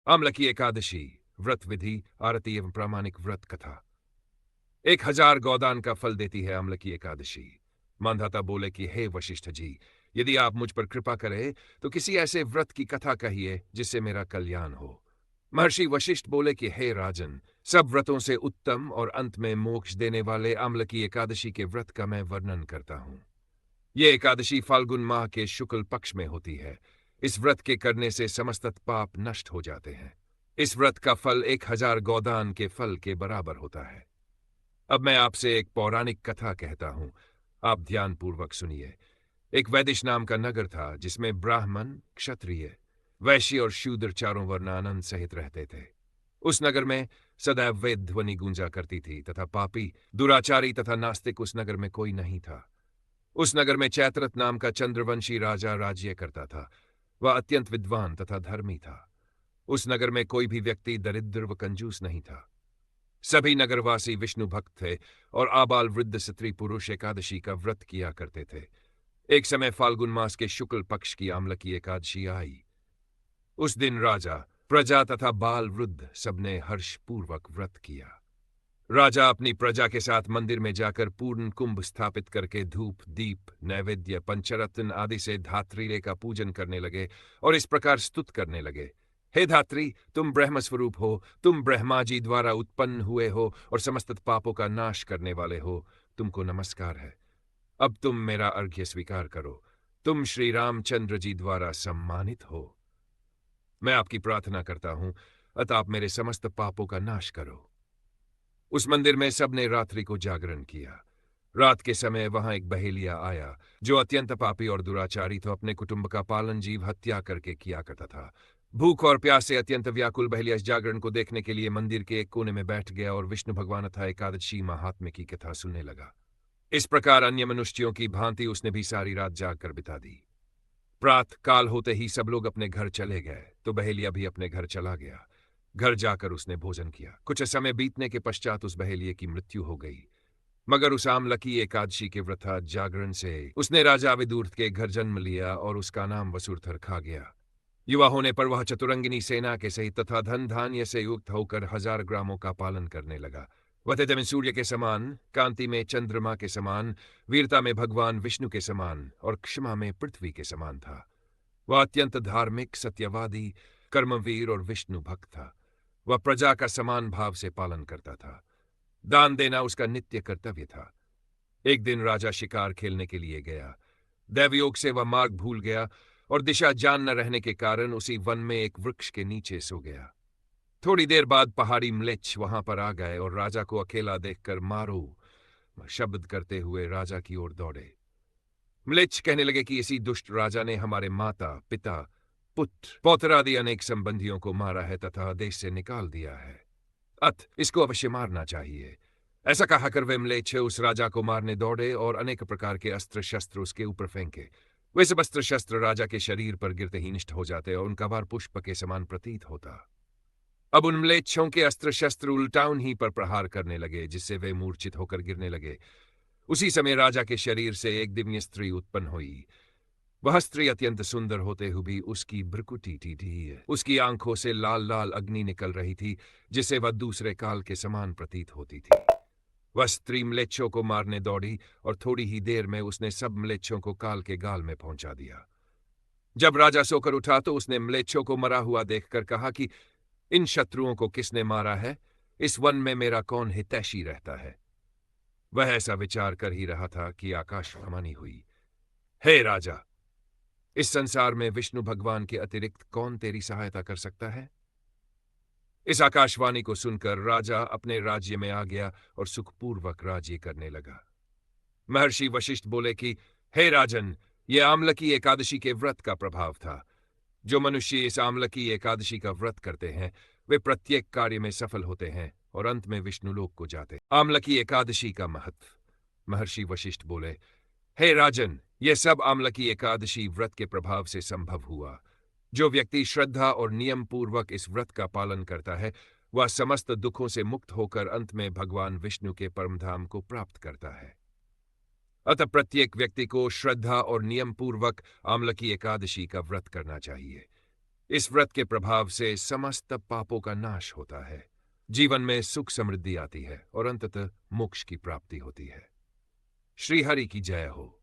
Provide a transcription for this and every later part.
आमलकी एकादशी व्रत विधि, आरती एवं प्रामाणिक व्रत कथा। 1000 गौदान का फल देती है आमलकी एकादशी। मांधाता बोले कि हे वशिष्ठ जी, यदि आप मुझ पर कृपा करें तो किसी ऐसे व्रत की कथा कहिए जिससे मेरा कल्याण हो। महर्षि वशिष्ठ बोले कि हे राजन, सब व्रतों से उत्तम और अंत में मोक्ष देने वाले आमलकी एकादशी के व्रत का मैं वर्णन करता हूँ। ये एकादशी फाल्गुन माह के शुक्ल पक्ष में होती है। इस व्रत के करने से समस्त पाप नष्ट हो जाते हैं। इस व्रत का फल 1000 गौदान के फल के बराबर होता है। अब मैं आपसे एक पौराणिक कथा कहता हूं, आप ध्यानपूर्वक सुनिए। एक वैदिश नाम का नगर था जिसमें ब्राह्मण, क्षत्रिय, वैश्य और शूद्र चारों वर्ण आनंद सहित रहते थे। उस नगर में सदैव वेद ध्वनि गूंजा करती थी तथा पापी, दुराचारी तथा नास्तिक उस नगर में कोई नहीं था। उस नगर में चैत्रथ नाम का चंद्रवंशी राजा राज्य करता था। वह अत्यंत विद्वान तथा धर्मी था। उस नगर में कोई भी व्यक्ति दरिद्र व कंजूस नहीं था। सभी नगरवासी विष्णु भक्त थे और आबाल वृद्ध स्त्री पुरुष एकादशी का व्रत किया करते थे। एक समय फाल्गुन मास के शुक्ल पक्ष की आमलकी एकादशी आई। उस दिन राजा, प्रजा तथा बाल वृद्ध सबने हर्षपूर्वक व्रत किया। राजा अपनी प्रजा के साथ मंदिर में जाकर पूर्ण कुंभ स्थापित करके धूप, दीप, नैवेद्य, पंचरत्न आदि से धात्रीले का पूजन करने लगे और इस प्रकार स्तुत करने लगे। हे धात्री, तुम ब्रह्म स्वरूप हो, तुम ब्रह्मा जी द्वारा उत्पन्न हुए हो और समस्त पापों का नाश करने वाले हो। तुमको नमस्कार है। अब तुम मेरा अर्घ्य स्वीकार करो। तुम श्री रामचंद्र जी द्वारा सम्मानित हो। मैं आपकी प्रार्थना करता हूं, अतः आप मेरे समस्त पापों का नाश करो। उस मंदिर में सबने रात्रि को जागरण किया। रात के समय वहां एक बहेलिया आया जो अत्यंत पापी और दुराचारी तो अपने कुटुंब का पालन जीव हत्या करके किया करता था। भूख और प्यास से अत्यंत व्याकुल बहेलिया इस जागरण को देखने के लिए मंदिर के एक कोने में बैठ गया और विष्णु भगवान तथा एकादशी महात्म्य की कथा सुनने लगा। इस प्रकार अन्य मनुष्यों की भांति उसने भी सारी रात जाग कर बिता दी। प्रातः काल होते ही सब लोग अपने घर चले गए तो बहेलिया भी अपने घर चला गया। घर जाकर उसने भोजन किया। कुछ समय बीतने के पश्चात उस बहेलिये की मृत्यु हो गई। मगर उस आमलकी एकादशी के व्रत जागरण से उसने राजा विदुर के घर जन्म लिया और उसका नाम वसुरथ रखा गया। युवा होने पर वह चतुरंगिनी सेना के सहित तथा धन धान्य से युक्त होकर 1000 ग्रामों का पालन करने लगा। वह तेज में सूर्य के समान, कांति में चंद्रमा के समान, वीरता में भगवान विष्णु के समान और क्षमा में पृथ्वी के समान था। वह अत्यंत धार्मिक, सत्यवादी, कर्मवीर और विष्णु भक्त था। वह प्रजा का समान भाव से पालन करता था। दान देना उसका नित्य कर्तव्य था। एक दिन राजा शिकार खेलने के लिए गया। दैवयोग से वह मार्ग भूल गया और दिशा जान न रहने के कारण उसी वन में एक वृक्ष के नीचे सो गया। थोड़ी देर बाद पहाड़ी म्लेच्छ वहां पर आ गए और राजा को अकेला देखकर मारो शब्द करते हुए राजा की ओर दौड़े। म्लेच्छ कहने लगे कि इसी दुष्ट राजा ने हमारे माता, पिता, पुत्र, पौत्र आदि अनेक संबंधियों को मारा है तथा देश से निकाल दिया है। इसको अवश्य मारना चाहिए। ऐसा कहा कर वे म्लेच्छ उस राजा को मारने दौड़े और अनेक प्रकार के अस्त्र शस्त्र उसके ऊपर फेंके। वे सब अस्त्र शस्त्र राजा के शरीर पर गिरते ही नष्ट हो जाते और उनका वार पुष्प के समान प्रतीत होता। अब उन म्लेच्छों के अस्त्र शस्त्र उल्टा उन्हीं पर प्रहार करने लगे जिससे वे मूर्छित होकर गिरने लगे। उसी समय राजा के शरीर से एक दिव्य स्त्री उत्पन्न हुई। वह स्त्री अत्यंत सुंदर होते हुए भी उसकी भ्रुकुटी थी। उसकी आंखों से लाल लाल अग्नि निकल रही थी जिससे वह दूसरे काल के समान प्रतीत होती थी। वह स्त्री म्लेच्छों को मारने दौड़ी और थोड़ी ही देर में उसने सब म्लेच्छों को काल के गाल में पहुंचा दिया। जब राजा सोकर उठा तो उसने म्लेच्छों को मरा हुआ देखकर कहा कि इन शत्रुओं को किसने मारा है? इस वन में मेरा कौन हितैषी रहता है? वह ऐसा विचार कर ही रहा था कि आकाशवाणी हुई, हे राजा, इस संसार में विष्णु भगवान के अतिरिक्त कौन तेरी सहायता कर सकता है? इस आकाशवाणी को सुनकर राजा अपने राज्य में आ गया और सुखपूर्वक राज्य करने लगा। महर्षि वशिष्ठ बोले कि हे राजन, ये आमलकी एकादशी के व्रत का प्रभाव था। जो मनुष्य इस आमलकी एकादशी का व्रत करते हैं वे प्रत्येक कार्य में सफल होते हैं और अंत में विष्णुलोक को जाते। आमलकी एकादशी का महत्व। महर्षि वशिष्ठ बोले, हे राजन, यह सब आमलकी एकादशी व्रत के प्रभाव से संभव हुआ। जो व्यक्ति श्रद्धा और नियम पूर्वक इस व्रत का पालन करता है वह समस्त दुखों से मुक्त होकर अंत में भगवान विष्णु के परमधाम को प्राप्त करता है। अतः प्रत्येक व्यक्ति को श्रद्धा और नियम पूर्वक आमलकी एकादशी का व्रत करना चाहिए। इस व्रत के प्रभाव से समस्त पापों का नाश होता है, जीवन में सुख समृद्धि आती है और अंततः मोक्ष की प्राप्ति होती है। श्री हरि की जय हो।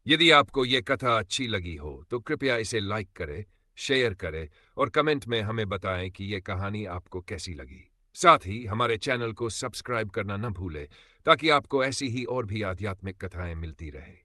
यदि आपको ये कथा अच्छी लगी हो तो कृपया इसे लाइक करें, शेयर करें और कमेंट में हमें बताएं कि ये कहानी आपको कैसी लगी। साथ ही हमारे चैनल को सब्सक्राइब करना न भूलें ताकि आपको ऐसी ही और भी आध्यात्मिक कथाएं मिलती रहें।